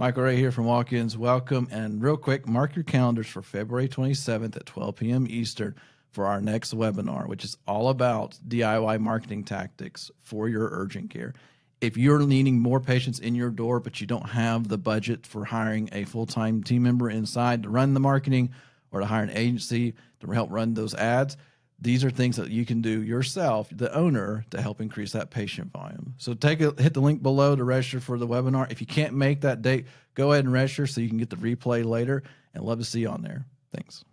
Michael Ray here from Walk-Ins. Welcome. And real quick, mark your calendars for February 27th at 12 p.m. Eastern for our next webinar, which is all about DIY marketing tactics for your urgent care. If you're needing more patients in your door, but you don't have the budget for hiring a full-time team member inside to run the marketing or to hire an agency to help run those ads, these are things that you can do yourself, the owner, to help increase that patient volume. So hit the link below to register for the webinar. If you can't make that date, go ahead and register so you can get the replay later, and love to see you on there. Thanks.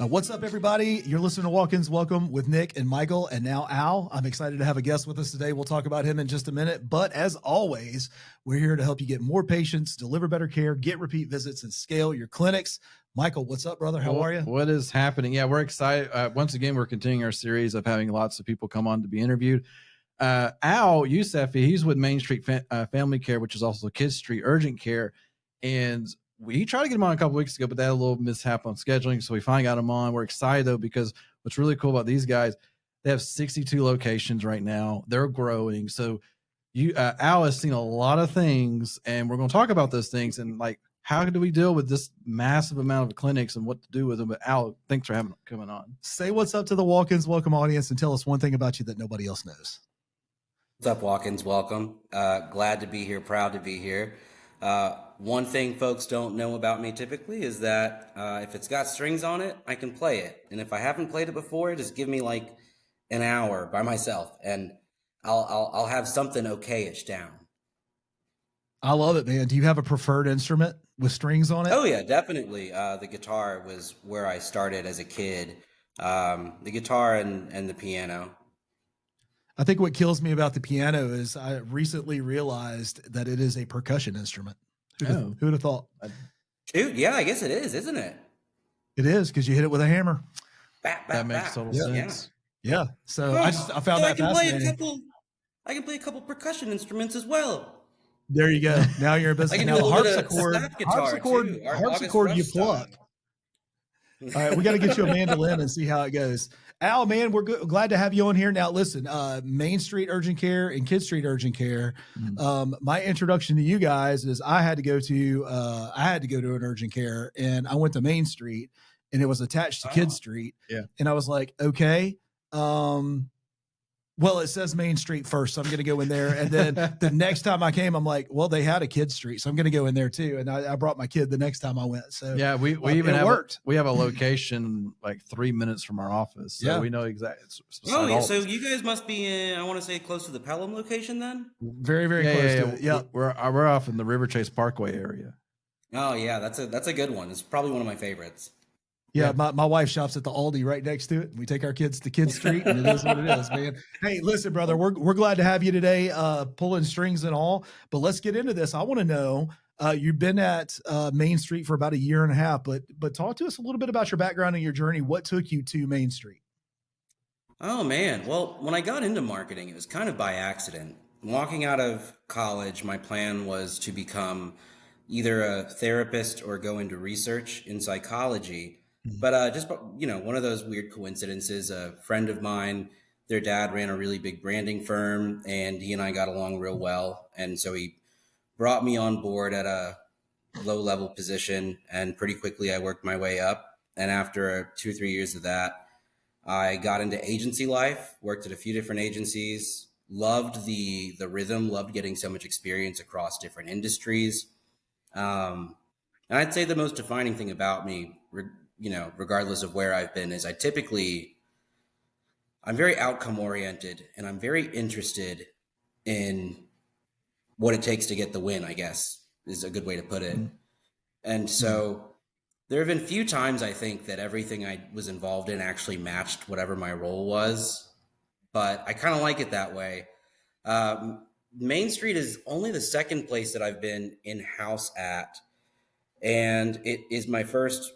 What's up, everybody? You're listening to Walk-Ins Welcome with Nick and Michael, and now Al. I'm excited to have a guest with us today. We'll talk about him in just a minute. But as always, we're here to help you get more patients, deliver better care, get repeat visits, and scale your clinics. Michael, what's up, brother? How are you? What is happening? Yeah, we're excited. Once again, we're continuing our series of having lots of people come on to be interviewed. Al Yousefi, he's with MainStreet Family Care, which is also KidsStreet Urgent Care, and we tried to get him on a couple weeks ago, but they had a little mishap on scheduling, so we finally got him on. We're excited, though, because what's really cool about these guys, they have 62 locations right now. They're growing. So Al has seen a lot of things, and we're going to talk about those things and, like, how do we deal with this massive amount of clinics and what to do with them. But Al, thanks for coming on. Say what's up to the Walk-Ins Welcome audience and tell us one thing about you that nobody else knows. What's up, Walk-Ins Welcome? Glad to be here, proud to be here. One thing folks don't know about me typically is that if it's got strings on it, I can play it. And if I haven't played it before, just give me like an hour by myself and I'll have something okay-ish down. I love it, man. Do you have a preferred instrument with strings on it? Oh yeah, definitely. The guitar was where I started as a kid. The guitar and the piano. I think what kills me about the piano is I recently realized that it is a percussion instrument. Who would have thought? Dude, yeah, I guess it is, isn't it? It is, because you hit it with a hammer. That makes total sense. Yeah. So I found that fascinating. I can play a couple percussion instruments as well. There you go. Now you're in business. Now the harpsichord you pluck. All right, we got to get you a mandolin and see how it goes. Al, man, we're glad to have you on here. Now, listen, MainStreet Urgent Care and KidsStreet Urgent Care. My introduction to you guys is I had to go to an urgent care, and I went to MainStreet, and it was attached to KidsStreet. Yeah, and I was like, okay. Well, it says MainStreet first, so I'm going to go in there. And then the next time I came, I'm like, well, they had a KidsStreet, so I'm going to go in there too. And I brought my kid the next time I went. So yeah, we even we have a location like 3 minutes from our office, so we know exactly. Oh, yeah. So you guys must be in, I want to say, close to the Pelham location then. Very, very close to it. Yeah, we're off in the River Chase Parkway area. Oh yeah, that's a good one. It's probably one of my favorites. Yeah, my wife shops at the Aldi right next to it. We take our kids to KidsStreet, and it is what it is, man. Hey, listen, brother, we're glad to have you today, pulling strings and all. But let's get into this. I want to know, you've been at MainStreet for about a year and a half, but talk to us a little bit about your background and your journey. What took you to MainStreet? Oh man, well, when I got into marketing, it was kind of by accident. Walking out of college, my plan was to become either a therapist or go into research in psychology. But just, one of those weird coincidences, a friend of mine, their dad ran a really big branding firm, and he and I got along real well. And so he brought me on board at a low-level position, and pretty quickly I worked my way up. And after 2 or 3 years of that, I got into agency life, worked at a few different agencies, loved the rhythm, loved getting so much experience across different industries. And I'd say the most defining thing about me, regardless of where I've been, is I'm very outcome oriented, and I'm very interested in what it takes to get the win, I guess is a good way to put it. And so there have been few times I think that everything I was involved in actually matched whatever my role was, but I kind of like it that way. MainStreet is only the second place that I've been in-house at, and it is my first.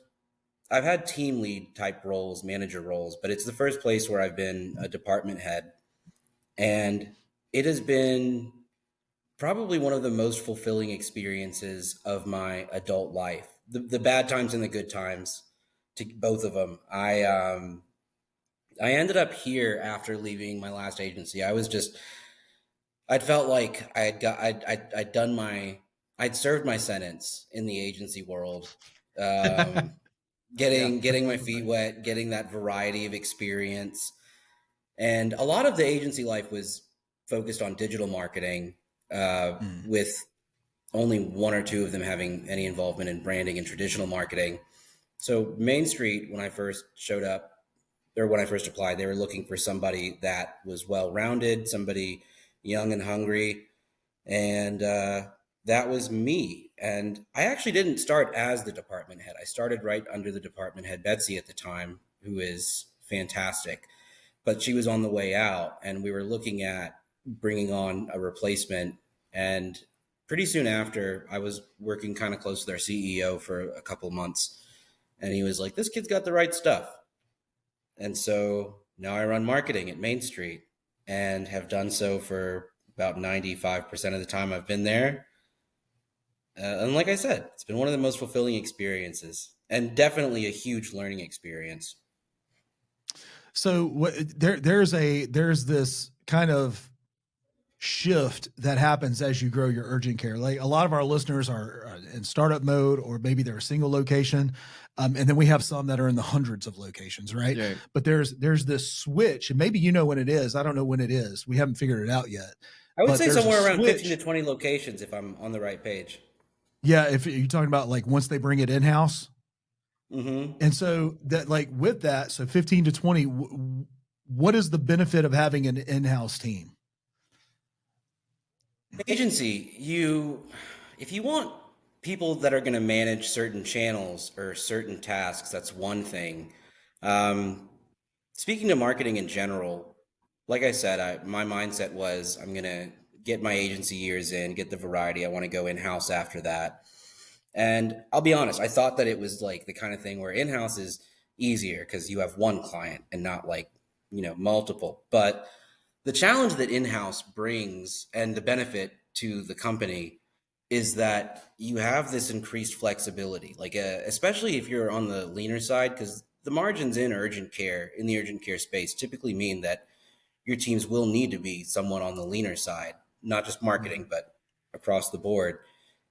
I've had team lead type roles, manager roles, but it's the first place where I've been a department head. And it has been probably one of the most fulfilling experiences of my adult life. The bad times and the good times, to both of them. I ended up here after leaving my last agency. I'd felt like I'd served my sentence in the agency world. Um, Yeah, that's getting my one of the feet things. wet, getting that variety of experience. And a lot of the agency life was focused on digital marketing, Mm. with only one or two of them having any involvement in branding and traditional marketing. So Main Street, when I first showed up, or when I first applied, they were looking for somebody that was well-rounded, somebody young and hungry, and that was me. And I actually didn't start as the department head. I started right under the department head, Betsy, at the time, who is fantastic. But she was on the way out, and we were looking at bringing on a replacement. And pretty soon after, I was working kind of close with our CEO for a couple months, and he was like, "This kid's got the right stuff." And so now I run marketing at Main Street and have done so for about 95% of the time I've been there. And like I said, it's been one of the most fulfilling experiences and definitely a huge learning experience. So there's this kind of shift that happens as you grow your urgent care. Like a lot of our listeners are in startup mode, or maybe they're a single location. And then we have some that are in the hundreds of locations, right? Yeah. But there's this switch, and maybe you know when it is. I don't know when it is. We haven't figured it out yet. I would But say there's a somewhere around 15 to switch. 20 locations if I'm on the right page. Yeah, if you're talking about like once they bring it in house. Mm-hmm. And so that like with that, so 15 to 20, what is the benefit of having an in-house team? Agency, if you want people that are going to manage certain channels or certain tasks, that's one thing. Um, Speaking to marketing in general, like I said, my mindset was I'm going to get my agency years in, get the variety. I want to go in-house after that. And I'll be honest, I thought that it was like the kind of thing where in-house is easier because you have one client and not like, multiple. But the challenge that in-house brings and the benefit to the company is that you have this increased flexibility, like especially if you're on the leaner side, because the margins in the urgent care space typically mean that your teams will need to be somewhat on the leaner side, not just marketing, but across the board.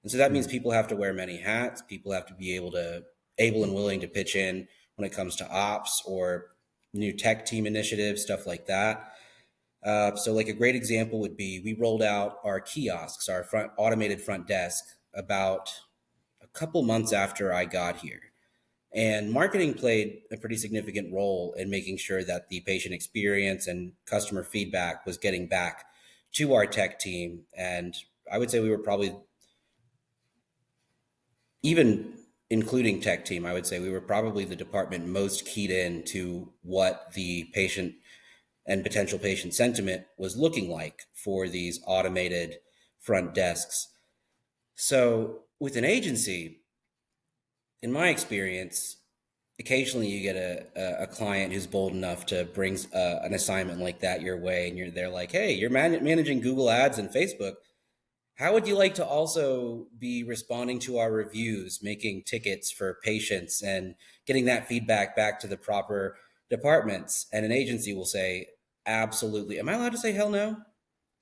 And so that means people have to wear many hats. People have to be able and willing to pitch in when it comes to ops or new tech team initiatives, stuff like that. So like a great example would be we rolled out our kiosks, our front automated front desk, about a couple months after I got here. And marketing played a pretty significant role in making sure that the patient experience and customer feedback was getting back to our tech team. And I would say we were probably, even including tech team, I would say we were probably the department most keyed in to what the patient and potential patient sentiment was looking like for these automated front desks. So with an agency, in my experience, occasionally you get a client who's bold enough to bring an assignment like that your way, and they're like, "Hey, you're managing Google Ads and Facebook. How would you like to also be responding to our reviews, making tickets for patients, and getting that feedback back to the proper departments?" And an agency will say, "Absolutely." Am I allowed to say hell no?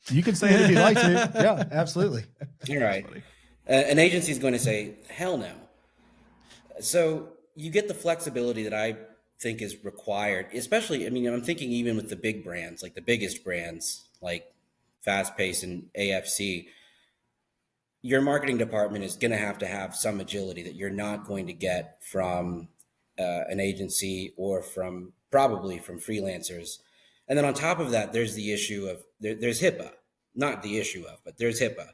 You can say it if you'd like to. Yeah, absolutely. All right. An agency is going to say, "Hell no." So you get the flexibility that I think is required, especially, I mean, I'm thinking even with the big brands, like the biggest brands, like Fast Pace and AFC, your marketing department is going to have some agility that you're not going to get from an agency or probably from freelancers. And then on top of that, there's the issue of there's HIPAA, not the issue of, but there's HIPAA.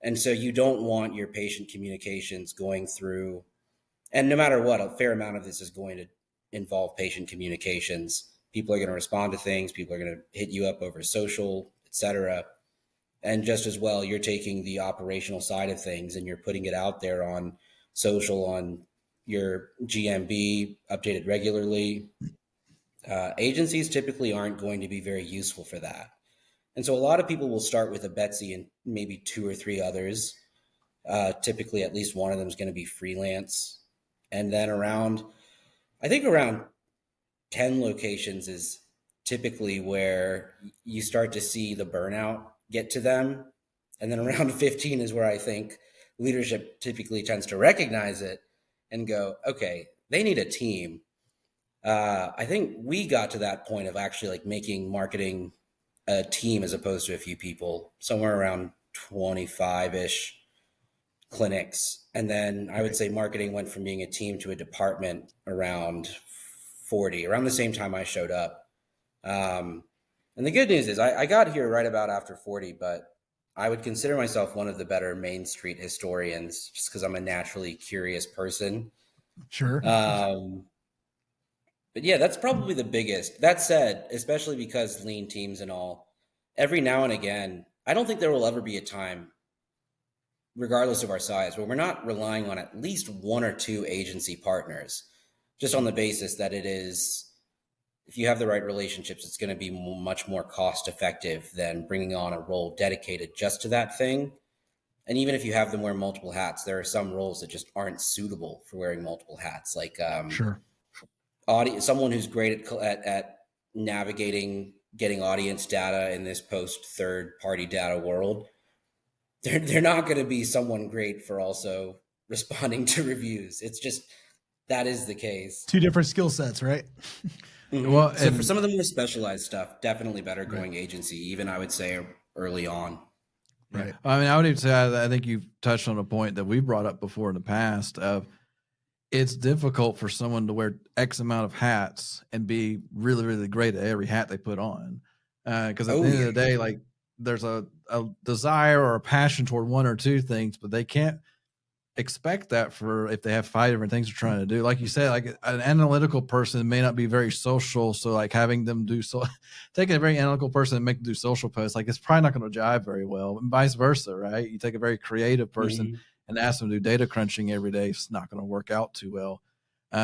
And so you don't want your patient communications going through, and no matter what, a fair amount of this is going to involve patient communications. People are going to respond to things. People are going to hit you up over social, etc. And just as well, you're taking the operational side of things and you're putting it out there on social, on your GMB, updated regularly. Agencies typically aren't going to be very useful for that. And so a lot of people will start with a Betsy and maybe two or three others. Typically, at least one of them is going to be freelance. And then I think around 10 locations is typically where you start to see the burnout get to them. And then around 15 is where I think leadership typically tends to recognize it and go, okay, they need a team. I think we got to that point of actually like making marketing a team as opposed to a few people, somewhere around 25-ish clinics. And then I would say marketing went from being a team to a department around 40, around the same time I showed up. And the good news is I got here right about after 40, but I would consider myself one of the better Main Street historians just because I'm a naturally curious person. Sure. But yeah, that's probably the biggest. That said, especially because lean teams and all, every now and again, I don't think there will ever be a time, regardless of our size, where we're not relying on at least one or two agency partners, just on the basis that it is, if you have the right relationships, it's going to be much more cost effective than bringing on a role dedicated just to that thing. And even if you have them wear multiple hats, there are some roles that just aren't suitable for wearing multiple hats. Like Sure. Someone who's great at navigating, getting audience data in this post third party data world, they're not going to be someone great for also responding to reviews. It's just, that is the case. Two different skill sets, right? Mm-hmm. Well, so for some of the more specialized stuff, definitely better going agency, even I would say early on. Right. I mean, I would even say, I think you've touched on a point that we brought up before in the past of it's difficult for someone to wear X amount of hats and be really, really great at every hat they put on. Because at the end of the day, like there's a desire or a passion toward one or two things, but they can't expect that for if they have 5 different things they're trying to do. Like you said, like an analytical person may not be very social. So like having them taking a very analytical person and make them do social posts, like it's probably not going to jive very well, and vice versa, right? You take a very creative person and ask them to do data crunching every day, it's not going to work out too well.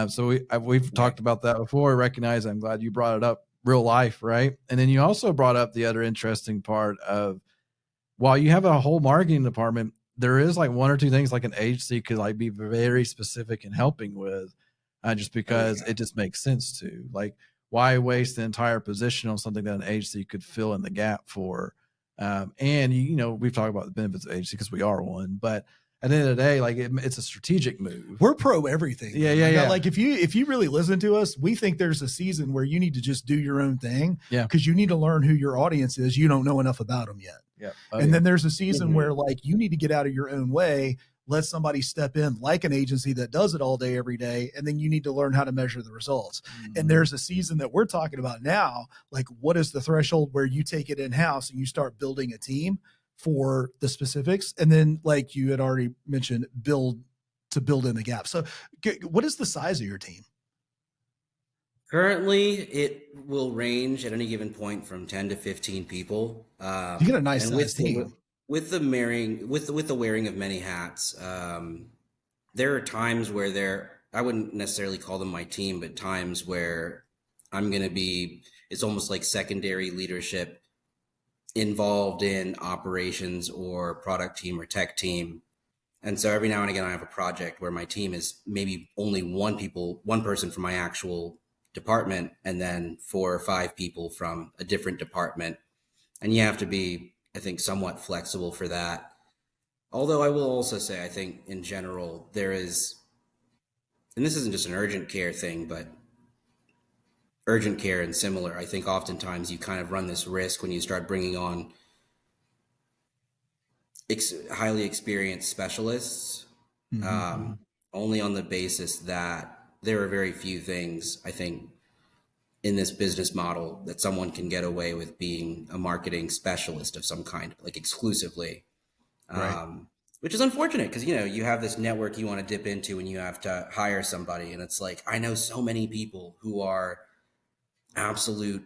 So we've talked about that before. Recognize, I'm glad you brought it up, real life, right? And then you also brought up the other interesting part of, while you have a whole marketing department, there is like one or two things like an agency could like be very specific in helping with, just because it just makes sense to. Like, why waste the entire position on something that an agency could fill in the gap for? And we've talked about the benefits of agency because we are one, but at the end of the day, like it's a strategic move. We're pro everything. Yeah. Like if you really listen to us, we think there's a season where you need to just do your own thing. Yeah. Because you need to learn who your audience is. You don't know enough about them yet. Yeah. And then there's a season where like you need to get out of your own way, let somebody step in like an agency that does it all day, every day. And then you need to learn how to measure the results. And there's a season that we're talking about now. Like, what is the threshold where you take it in-house and you start building a team for the specifics? And then, like you had already mentioned, build in the gap. So what is the size of your team? Currently, it will range at any given point from 10 to 15 people. You get a nice size team. With the wearing of many hats, there are times where I wouldn't necessarily call them my team, but times where I'm going to be, it's almost like secondary leadership involved in operations or product team or tech team. And so every now and again, I have a project where my team is maybe only one person from my actual department, and then 4 or 5 people from a different department. And you have to be, I think, somewhat flexible for that. Although I will also say, I think in general, there is, and this isn't just an urgent care thing, but urgent care and similar, I think oftentimes you kind of run this risk when you start bringing on highly experienced specialists, only on the basis that there are very few things, I think, in this business model that someone can get away with being a marketing specialist of some kind, like exclusively, which is unfortunate because, you have this network you want to dip into and you have to hire somebody. And it's like, I know so many people who are absolute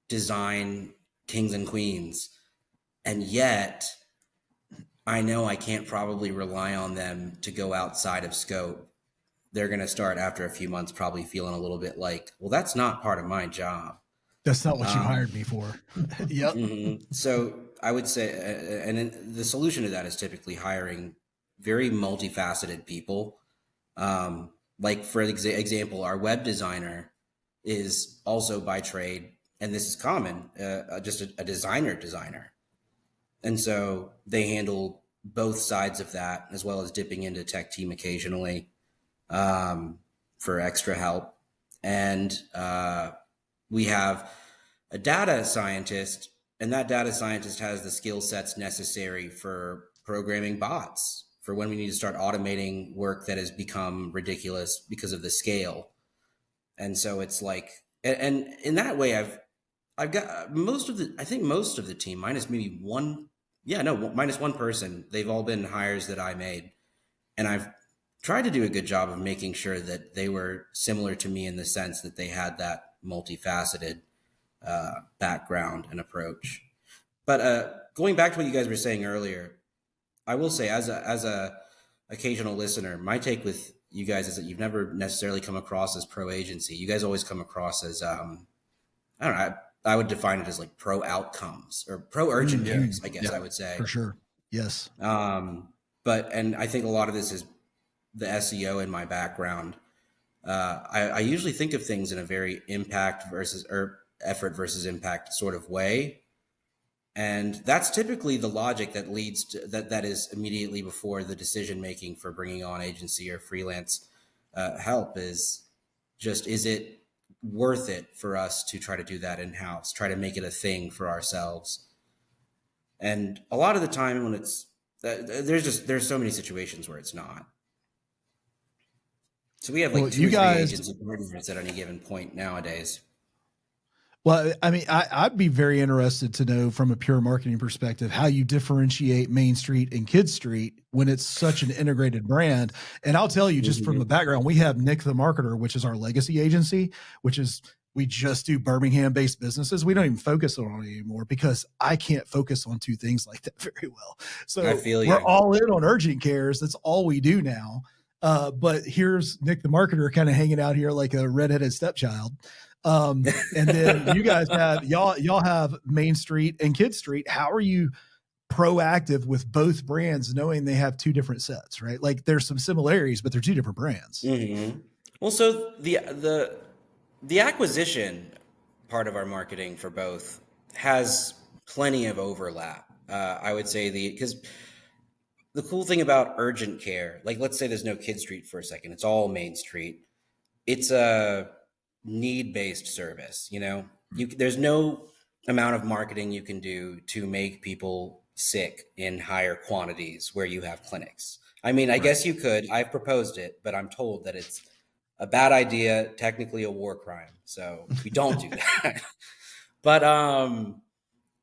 design kings and queens, and yet I know I can't probably rely on them to go outside of scope. They're going to start after a few months probably feeling a little bit like, well, that's not part of my job. That's not what you hired me for. Yep. So I would say, and the solution to that is typically hiring very multifaceted people. Like for example, our web designer is also by trade and this is common, just a designer. And so they handle both sides of that, as well as dipping into tech team occasionally for extra help. And we have a data scientist, and that data scientist has the skill sets necessary for programming bots for when we need to start automating work that has become ridiculous because of the scale. And so it's like, and in that way, I've got most of the team, minus maybe one. Yeah, no, minus one person. They've all been hires that I made. And I've tried to do a good job of making sure that they were similar to me in the sense that they had that multifaceted background and approach. But going back to what you guys were saying earlier, I will say as a occasional listener, my take with you guys is that you've never necessarily come across as pro agency. You guys always come across as I don't know. I would define it as like pro outcomes or pro urgent cares, I guess I would say. For sure. Yes. And I think a lot of this is the SEO in my background. I usually think of things in a very effort versus impact sort of way. And that's typically the logic that leads to that is immediately before the decision making for bringing on agency or freelance help is it worth it for us to try to do that in-house, try to make it a thing for ourselves. And a lot of the time when there's so many situations where it's not. So we have like two or three agents and partners at any given point nowadays. Well, I mean, I'd be very interested to know from a pure marketing perspective how you differentiate MainStreet and KidsStreet when it's such an integrated brand. And I'll tell you, just from the background, we have Nick the Marketer, which is our legacy agency, which is we just do Birmingham-based businesses. We don't even focus on it anymore because I can't focus on two things like that very well. So we're all in on urgent cares. That's all we do now. But here's Nick the Marketer kind of hanging out here like a redheaded stepchild. And then you guys have y'all have MainStreet and KidsStreet. How are you proactive with both brands, knowing they have two different sets, right? Like there's some similarities, but they're two different brands. Mm-hmm. Well, so the acquisition part of our marketing for both has plenty of overlap. I would say because the cool thing about urgent care, like let's say there's no KidsStreet for a second, it's all MainStreet. It's a need-based service. There's no amount of marketing you can do to make people sick in higher quantities where you have clinics. I mean, I guess you could. I've proposed it, but I'm told that it's a bad idea, technically a war crime. So we don't do that. But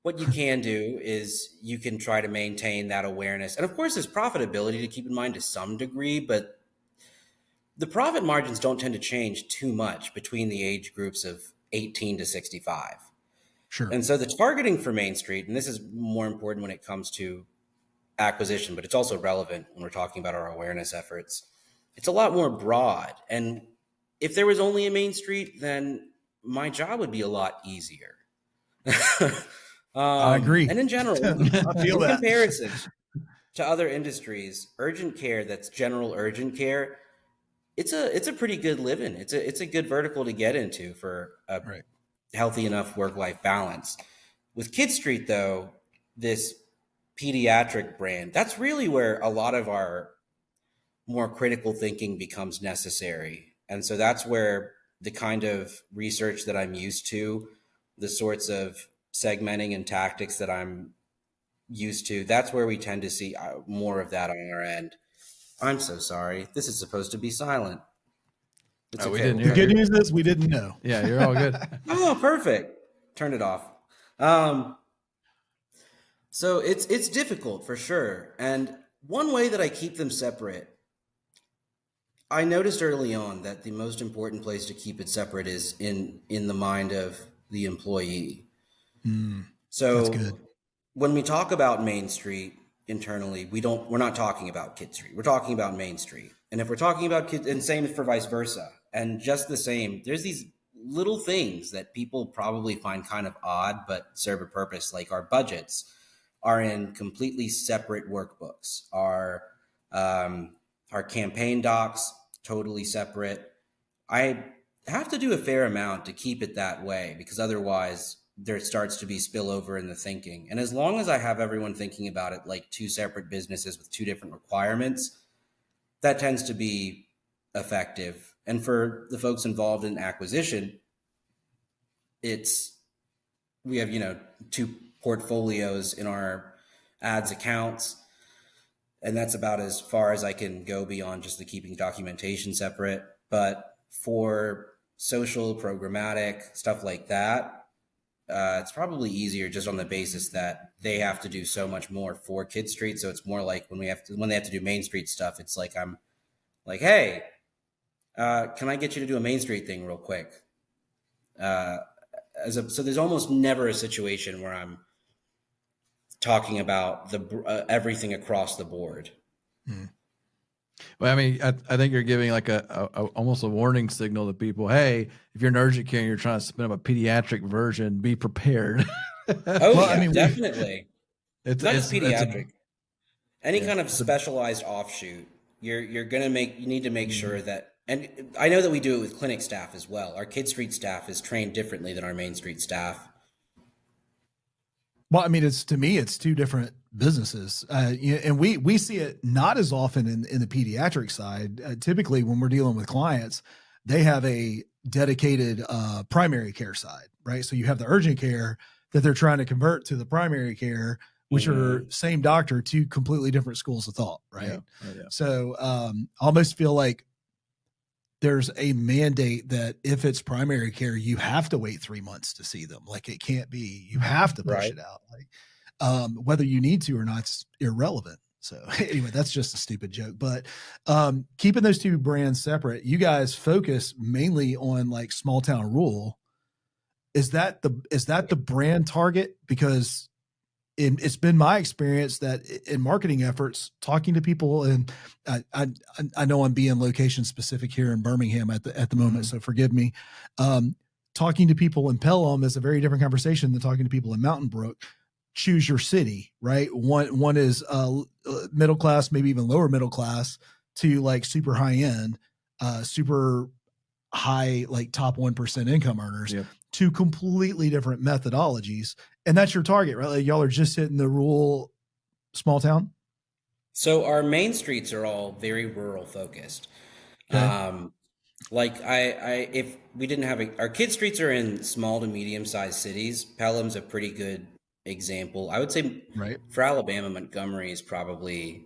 what you can do is you can try to maintain that awareness. And of course, there's profitability to keep in mind to some degree, but the profit margins don't tend to change too much between the age groups of 18 to 65. Sure. And so the targeting for MainStreet, and this is more important when it comes to acquisition, but it's also relevant when we're talking about our awareness efforts. It's a lot more broad. And if there was only a MainStreet, then my job would be a lot easier. I agree. And in general, I feel that. Comparison to other industries, urgent care, that's general urgent care, it's a pretty good living. It's a good vertical to get into for a healthy enough work-life balance. With KidsStreet, though, this pediatric brand, that's really where a lot of our more critical thinking becomes necessary. And so that's where the kind of research that I'm used to, the sorts of segmenting and tactics that I'm used to, that's where we tend to see more of that on our end. I'm so sorry. This is supposed to be silent. It's okay. We didn't the good news is we didn't know. Yeah, you're all good. Oh, perfect. Turn it off. So it's difficult for sure. And one way that I keep them separate, I noticed early on that the most important place to keep it separate is in the mind of the employee. So that's good. When we talk about MainStreet internally, we're not talking about KidsStreet. We're talking about MainStreet. And if we're talking about kids, and same for vice versa. And just the same, there's these little things that people probably find kind of odd, but serve a purpose. Like our budgets are in completely separate workbooks. Our campaign docs, totally separate. I have to do a fair amount to keep it that way, because otherwise there starts to be spillover in the thinking. And as long as I have everyone thinking about it like two separate businesses with two different requirements, that tends to be effective. And for the folks involved in acquisition, we have, two portfolios in our ads accounts, and that's about as far as I can go beyond just the keeping documentation separate. But for social, programmatic, stuff like that, it's probably easier just on the basis that they have to do so much more for KidsStreet. So it's more like when they have to do Main Street stuff, it's like I'm like, hey, can I get you to do a Main Street thing real quick? So there's almost never a situation where I'm talking about everything across the board. Well, I mean, I think you're giving like almost a warning signal to people. Hey, if you're in urgent care and you're trying to spin up a pediatric version, be prepared. Definitely. It's not just pediatric. Any kind of specialized offshoot, you need to make sure that, and I know that we do it with clinic staff as well. Our KidsStreet staff is trained differently than our Main Street staff. Well, I mean, to me, it's two different businesses. And we see it not as often in the pediatric side. Typically when we're dealing with clients, they have a dedicated primary care side, right? So you have the urgent care that they're trying to convert to the primary care, which are same doctor, two completely different schools of thought, right? Yeah. Oh, yeah. So I almost feel like there's a mandate that if it's primary care, you have to wait 3 months to see them. Like it can't be, you have to push it out. Like whether you need to or not, it's irrelevant. So anyway, that's just a stupid joke, but keeping those two brands separate, you guys focus mainly on like small town rural. Is that the brand target? Because it's been my experience that in marketing efforts, talking to people, and I know I'm being location specific here in Birmingham at the moment, so forgive me. Talking to people in Pelham is a very different conversation than talking to people in Mountain Brook. Choose your city, right? One is middle class, maybe even lower middle class, to like super high end, super high, like top 1% income earners. Yep. Two completely different methodologies. And that's your target, right? Like y'all are just hitting the rural small town. So our main streets are all very rural focused. Okay. Like if we didn't have our kid streets are in small to medium sized cities. Pelham's a pretty good example. I would say for Alabama, Montgomery is probably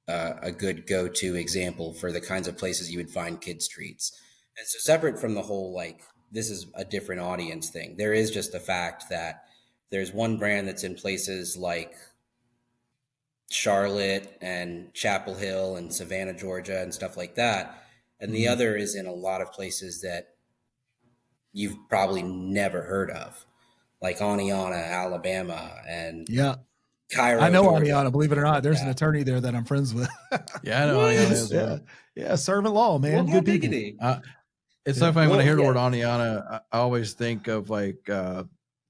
a good go-to example for the kinds of places you would find kid streets. And so separate from the whole, like, this is a different audience thing, there is just the fact that there's one brand that's in places like Charlotte and Chapel Hill and Savannah, Georgia and stuff like that. And the other is in a lot of places that you've probably never heard of, like Aniana, Alabama, and Cairo. I know Georgia. Aniana, believe it or not. There's an attorney there that I'm friends with. Yeah, I know Aniana as well. Yeah, servant law, man. Well, good people. It's so funny when I hear the word Aniana, I always think of like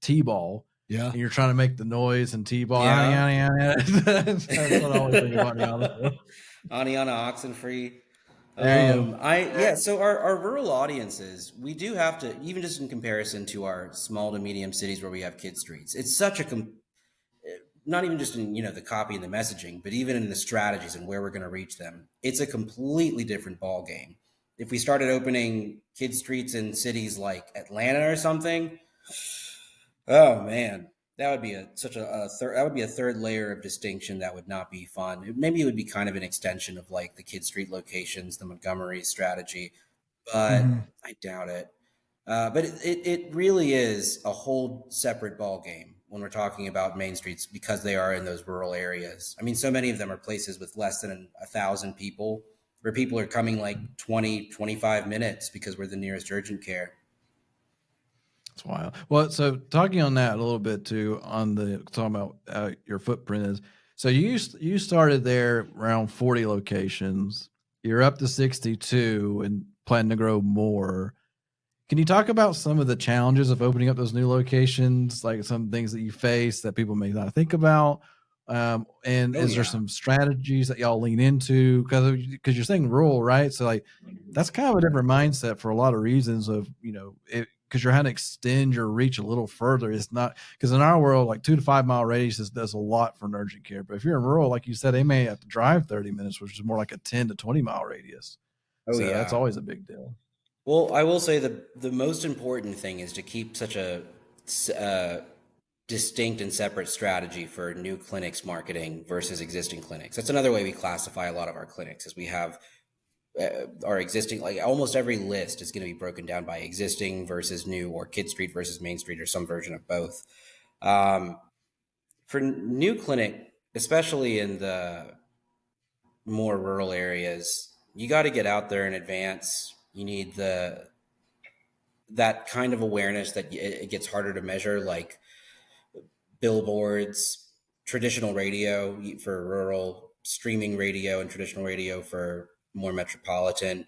T-ball. Yeah. And you're trying to make the noise and T-ball. Yeah. Aniana. That's what I always think about Aniana. Aniana Oxenfree. So our rural audiences, we do have to, even just in comparison to our small to medium cities where we have kid streets, it's such not even just in, the copy and the messaging, but even in the strategies and where we're going to reach them. It's a completely different ball game. If we started opening kid streets in cities like Atlanta or something, oh man, that would be a third layer of distinction that would not be fun. Maybe it would be kind of an extension of like the kid street locations, the Montgomery strategy, but I doubt it. But it really is a whole separate ball game when we're talking about main streets, because they are in those rural areas. I mean, so many of them are places with less than 1,000 people, where people are coming like 20, 25 minutes because we're the nearest urgent care. That's wild. Well, so talking on that a little bit too, talking about your footprint is, so you started there around 40 locations. You're up to 62 and plan to grow more. Can you talk about some of the challenges of opening up those new locations, like some things that you face that people may not think about? And Oh is there yeah. some strategies that y'all lean into? Because you're saying rural, right? So like that's kind of a different mindset for a lot of reasons of, because you're having to extend your reach a little further. It's not because in our world, like 2 to 5 mile radius does a lot for an urgent care. But if you're in rural, like you said, they may have to drive 30 minutes, which is more like a 10 to 20 mile radius. Oh So that's yeah. always a big deal. Well, I will say the most important thing is to keep such a distinct and separate strategy for new clinics marketing versus existing clinics. That's another way we classify a lot of our clinics, is we have our existing, like almost every list is going to be broken down by existing versus new, or KidsStreet versus MainStreet, or some version of both. For new clinic, especially in the more rural areas, you got to get out there in advance. You need that kind of awareness that it gets harder to measure, like billboards, traditional radio for rural, streaming radio and traditional radio for more metropolitan.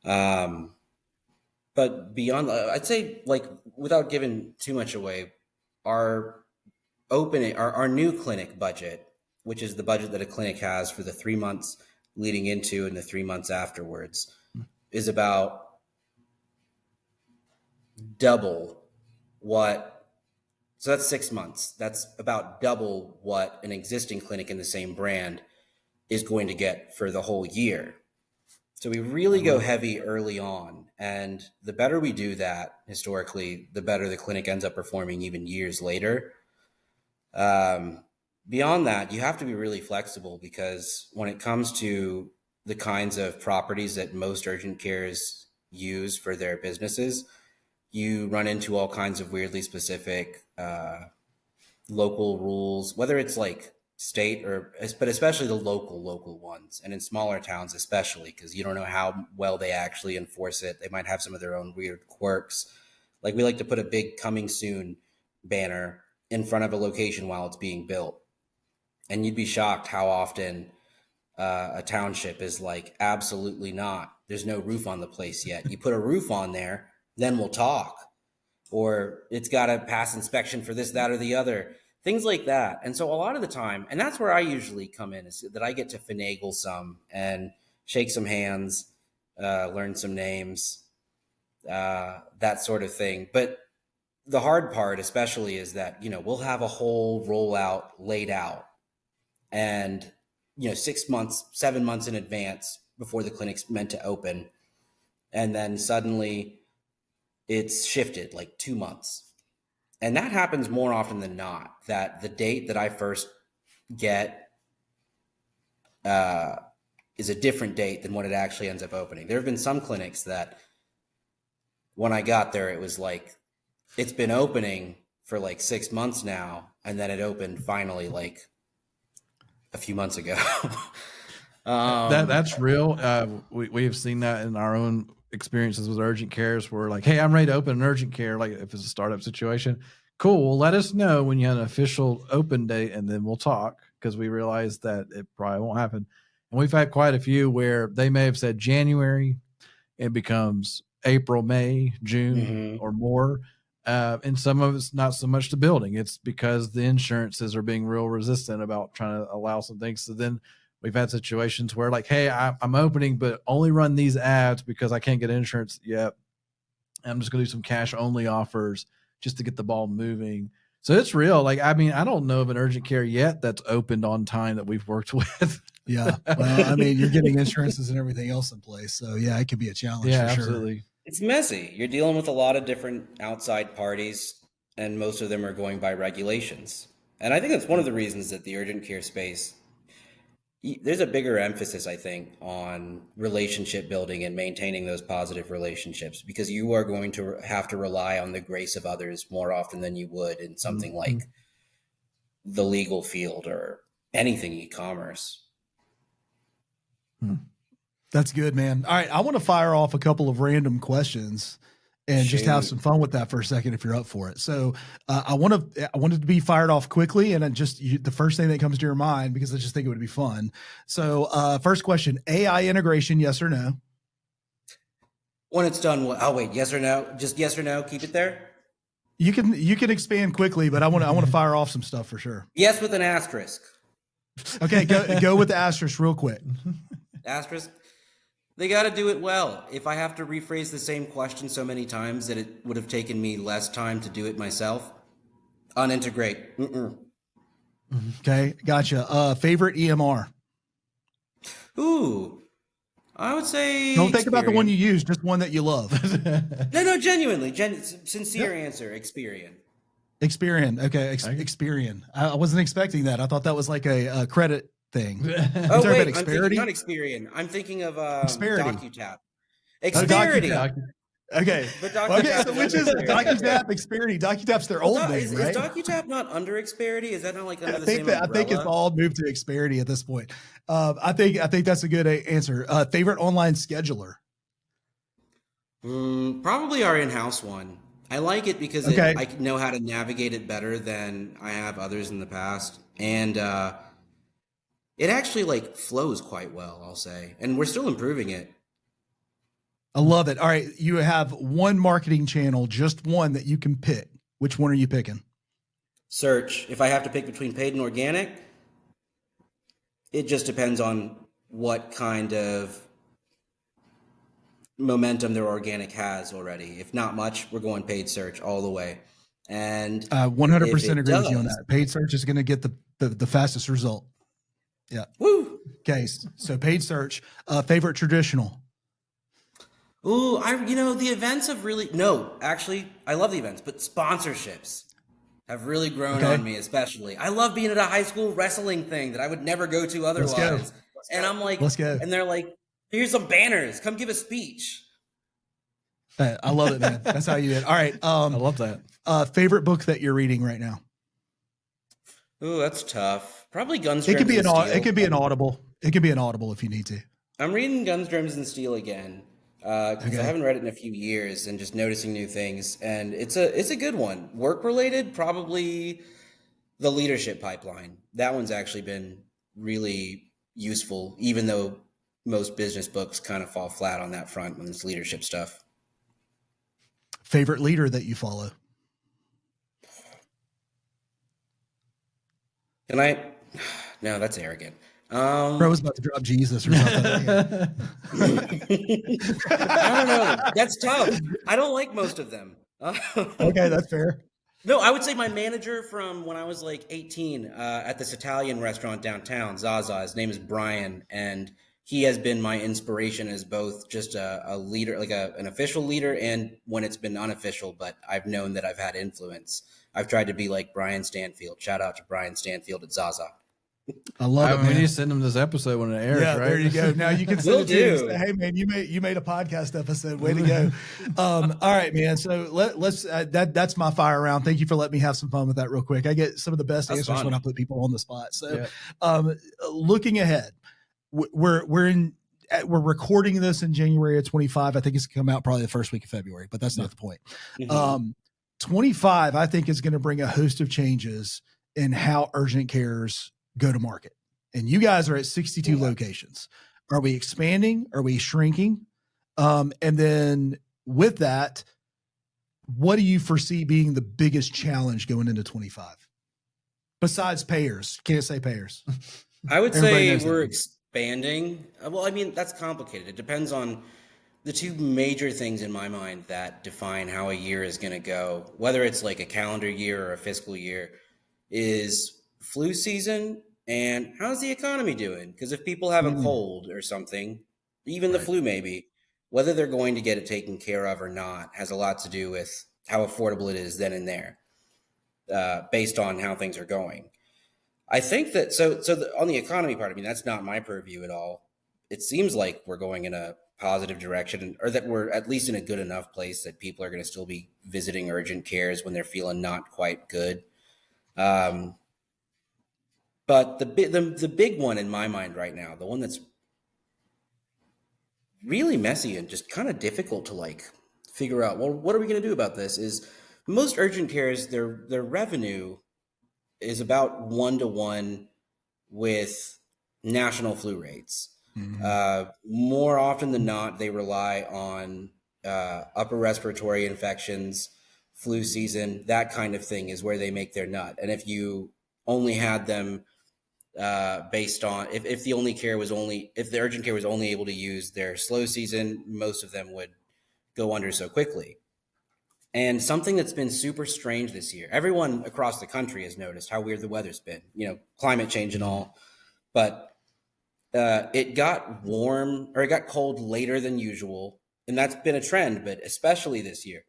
Um, but beyond, I'd say, like, without giving too much away, our our new clinic budget, which is the budget that a clinic has for the 3 months leading into and the 3 months afterwards, is about double what. So that's 6 months. That's about double what an existing clinic in the same brand is going to get for the whole year. So we really go heavy early on. And the better we do that historically, the better the clinic ends up performing even years later. Beyond that, you have to be really flexible, because when it comes to the kinds of properties that most urgent cares use for their businesses, you run into all kinds of weirdly specific local rules, whether it's like state but especially the local ones, and in smaller towns especially, because you don't know how well they actually enforce it. They might have some of their own weird quirks. Like, we like to put a big "coming soon" banner in front of a location while it's being built, and you'd be shocked how often a township is like, absolutely not, there's no roof on the place yet. You put a roof on there, then we'll talk. Or it's got to pass inspection for this, that, or the other, things like that. And so a lot of the time, and that's where I usually come in, is that I get to finagle some and shake some hands, learn some names, that sort of thing. But the hard part especially is that, we'll have a whole rollout laid out, and 6 months, 7 months in advance before the clinic's meant to open, and then suddenly it's shifted like 2 months. And that happens more often than not, that the date that I first get is a different date than when it actually ends up opening. There have been some clinics that when I got there, it was like, it's been opening for like 6 months now, and then it opened finally like a few months ago. That's real. We have seen that in our own experiences with urgent cares, where like, hey, I'm ready to open an urgent care. Like, if it's a startup situation, cool. Well, let us know when you have an official open date, and then we'll talk, because we realize that it probably won't happen. And we've had quite a few where they may have said January, it becomes April, May, June, or more. And some of it's not so much the building. It's because the insurances are being real resistant about trying to allow some things. So then we've had situations where like, hey, I'm opening, but only run these ads because I can't get insurance yet. I'm just going to do some cash only offers just to get the ball moving. So it's real. Like, I mean, I don't know of an urgent care yet that's opened on time that we've worked with. Yeah. Well, I mean, you're getting insurances and everything else in place. So yeah, it could be a challenge. Yeah, for absolutely. Sure. It's messy. You're dealing with a lot of different outside parties, and most of them are going by regulations. And I think that's one of the reasons that the urgent care space, there's a bigger emphasis, I think, on relationship building and maintaining those positive relationships, because you are going to have to rely on the grace of others more often than you would in something like the legal field or anything e-commerce. That's good, man. All right. I want to fire off a couple of random questions and just have some fun with that for a second, if you're up for it. So I wanted to be fired off quickly, and the first thing that comes to your mind, because I just think it would be fun. So first question, AI integration, yes or no? When it's done, oh wait, yes or no? Just yes or no, keep it there? You can expand quickly, but I want to fire off some stuff for sure. Yes, with an asterisk. Okay, go with the asterisk real quick. Asterisk. They got to do it well. If I have to rephrase the same question so many times that it would have taken me less time to do it myself, unintegrate. Okay, gotcha. Favorite EMR? Ooh, I would say. Don't think about the one you use, just one that you love. No, genuinely, sincere answer. Experian. Experian. Okay, Experian. I wasn't expecting that. I thought that was like a credit thing. Oh wait, I'm thinking not Experian. I'm thinking of DocuTap. Xperity. Okay. But DocuTap so which is DocuTap, Xperity? DocuTap's their old name, right? Is DocuTap not under Xperity? Is that not like under the same I think it's all moved to Xperity at this point. I think that's a good answer. Favorite online scheduler? Probably our in-house one. I like it because I know how to navigate it better than I have others in the past, and it actually like flows quite well, I'll say, and we're still improving it. I love it. All right, you have one marketing channel, just one that you can pick. Which one are you picking? Search. If I have to pick between paid and organic, it just depends on what kind of momentum their organic has already. If not much, we're going paid search all the way. And 100% agree with you on that. Paid search is going to get the fastest result. Yeah. Woo. Okay. So paid search. Favorite traditional? Ooh, the events have really, actually, I love the events, but sponsorships have really grown on me, especially. I love being at a high school wrestling thing that I would never go to otherwise. Let's go. I'm like, let's go. And they're like, here's some banners. Come give a speech. I love it, man. That's how you did. All right. I love that. Favorite book that you're reading right now? Ooh, that's tough. Probably Guns, Germs, It could be and Steel. It could be an audible. It could be an audible if you need to. I'm reading Guns, Germs, and Steel again because I haven't read it in a few years and just noticing new things. And it's a good one. Work related, probably The Leadership Pipeline. That one's actually been really useful, even though most business books kind of fall flat on that front when it's leadership stuff. Favorite leader that you follow? No, that's arrogant. Bro was about to drop Jesus or something. I don't know. That's tough. I don't like most of them. Okay, that's fair. No, I would say my manager from when I was like 18 at this Italian restaurant downtown, Zaza. His name is Brian, and he has been my inspiration as both just a leader, like an official leader, and when it's been unofficial, but I've known that I've had influence. I've tried to be like Brian Stanfield. Shout out to Brian Stanfield at Zaza. I love it. We need to send him this episode when it airs, right? There you go. Now you can send it to him. Hey man, you made a podcast episode. Way to go. All right, man. So let's that's my fire round. Thank you for letting me have some fun with that real quick. I get some of the best answers when I put people on the spot. So looking ahead, we're recording this in January of 25. I think it's gonna come out probably the first week of February, but that's not the point. 25, I think, is going to bring a host of changes in how urgent cares go to market. And you guys are at 62 locations. Are we expanding? Are we shrinking? And then with that, what do you foresee being the biggest challenge going into 25? Besides payers, can't say payers. I would say we're expanding. Well, I mean, that's complicated. It depends on the two major things in my mind that define how a year is going to go, whether it's like a calendar year or a fiscal year, is flu season and how's the economy doing? Because if people have a cold or something, even the flu maybe, whether they're going to get it taken care of or not has a lot to do with how affordable it is then and there, based on how things are going. I think that on the economy part, I mean, that's not my purview at all. It seems like we're going in a positive direction, or that we're at least in a good enough place that people are going to still be visiting urgent cares when they're feeling not quite good. But the big one in my mind right now, the one that's really messy and just kind of difficult to like figure out, well, what are we going to do about this, is most urgent cares, their revenue is about 1-to-1 with national flu rates. More often than not, they rely on upper respiratory infections, flu season, that kind of thing is where they make their nut. And if you only had them based on if the urgent care was only able to use their slow season, most of them would go under so quickly. And something that's been super strange this year, everyone across the country has noticed how weird the weather's been, climate change and all, but it got cold later than usual. And that's been a trend, but especially this year.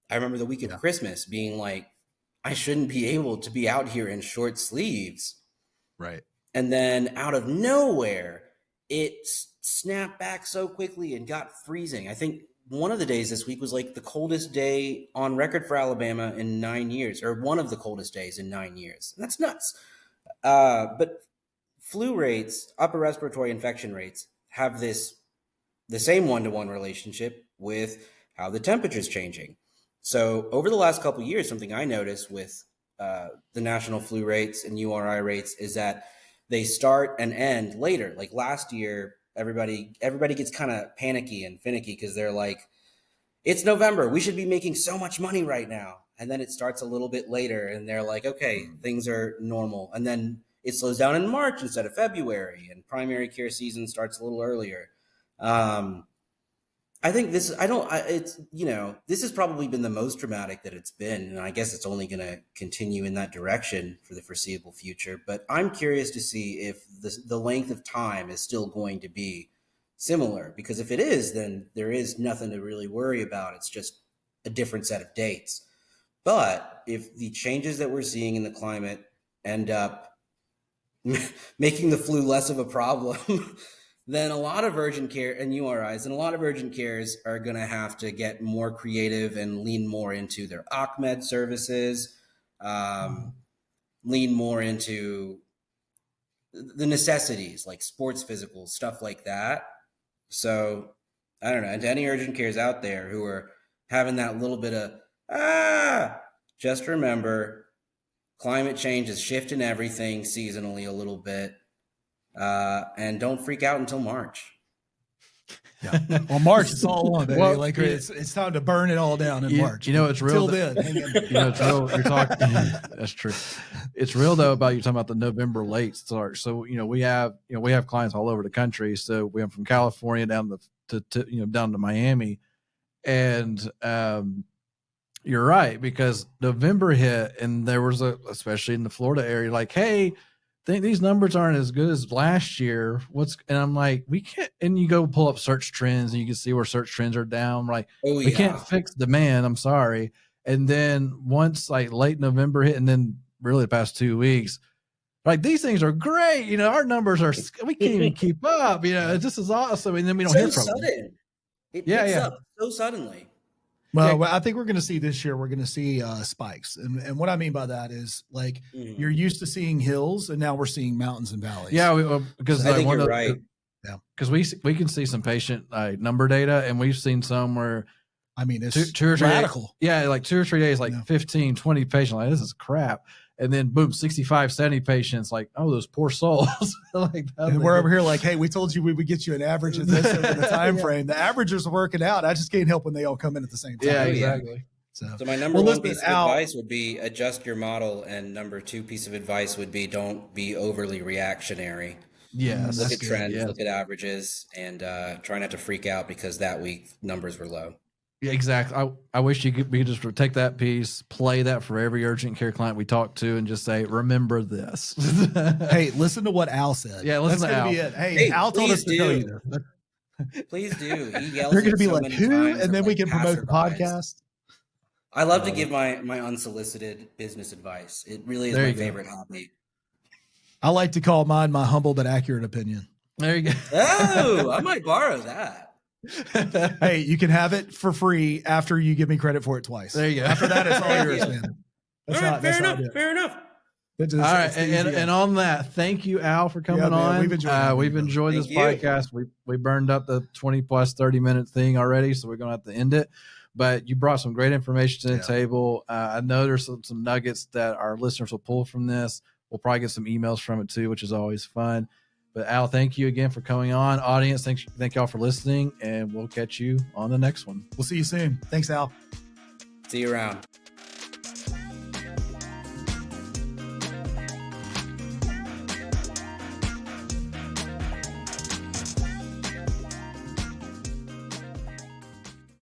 I remember the week of Christmas being like, I shouldn't be able to be out here in short sleeves. Right. And then out of nowhere, it snapped back so quickly and got freezing. I think one of the days this week was like the coldest day on record for Alabama in 9 years, or one of the coldest days in 9 years. And that's nuts. But flu rates, upper respiratory infection rates, have the same one-to-one relationship with how the temperature is changing. So over the last couple of years, something I noticed with the national flu rates and URI rates is that they start and end later. Like last year, everybody gets kind of panicky and finicky because they're like, it's November, we should be making so much money right now. And then it starts a little bit later and they're like, okay, things are normal. And then it slows down in March instead of February, and primary care season starts a little earlier. I think this has probably been the most dramatic that it's been. And I guess it's only going to continue in that direction for the foreseeable future. But I'm curious to see if the length of time is still going to be similar, because if it is, then there is nothing to really worry about. It's just a different set of dates. But if the changes that we're seeing in the climate end up making the flu less of a problem, then a lot of urgent care and URIs and a lot of urgent cares are going to have to get more creative and lean more into their OCMED services, lean more into the necessities like sports physicals, stuff like that. So I don't know. And to any urgent cares out there who are having that little bit of, just remember, climate change is shifting everything seasonally a little bit. And don't freak out until March. Yeah. Well, March, it's all on, baby. Well, like it's time to burn it all down in March. It's real. Till then, it's real. You're talking. That's true. It's real though about you talking about the November late start. So we have clients all over the country. So we have from California down down to Miami, and you're right, because November hit and there was especially in the Florida area, like, hey, think these numbers aren't as good as last year. And I'm like, we can't, and you go pull up search trends and you can see where search trends are down. Like, we can't fix demand. I'm sorry. And then once like late November hit, and then really the past 2 weeks, like these things are great. Our numbers we can't even keep up. This is awesome. And then we don't hear from them. It picks up so suddenly. Well, I think we're going to see this year, we're going to see spikes. And what I mean by that is like you're used to seeing hills and now we're seeing mountains and valleys. Yeah, because I think you're right. Yeah, because we can see some patient number data, and we've seen some where, I mean, it's two or three radical. Days, like 2 or 3 days, like 15, 20 patients. Like, this is crap. And then boom, 65, 70 patients, like, oh, those poor souls. Like that. And we're over here like, hey, we told you we would get you an average of this over the time frame. The averages are working out. I just can't help when they all come in at the same time. Yeah, exactly. So my number one piece of advice would be adjust your model. And number 2 piece of advice would be don't be overly reactionary. Yes. Look at trends, look at averages, and try not to freak out because that week numbers were low. Yeah, exactly. I wish we could just take that piece, play that for every urgent care client we talk to, and just say, remember this. Hey, listen to what Al said. Yeah, listen to Al. Be it. Hey, Al told us to tell you this. Please do. He yells. You're going to be like, who? And then we can promote the podcast. I love to give my unsolicited business advice. It really is my favorite hobby. I like to call mine my humble but accurate opinion. There you go. Oh, I might borrow that. Hey, you can have it for free after you give me credit for it twice. There you go. After that, it's all yours, man. Fair enough. All right, and on that, thank you, Al, for coming on. We've enjoyed this podcast. We burned up the 20 plus 30-minute thing already, so we're going to have to end it. But you brought some great information to the table. I know there's some nuggets that our listeners will pull from this. We'll probably get some emails from it too, which is always fun. But Al, thank you again for coming on. Audience, thank y'all for listening, and we'll catch you on the next one. We'll see you soon. Thanks, Al. See you around.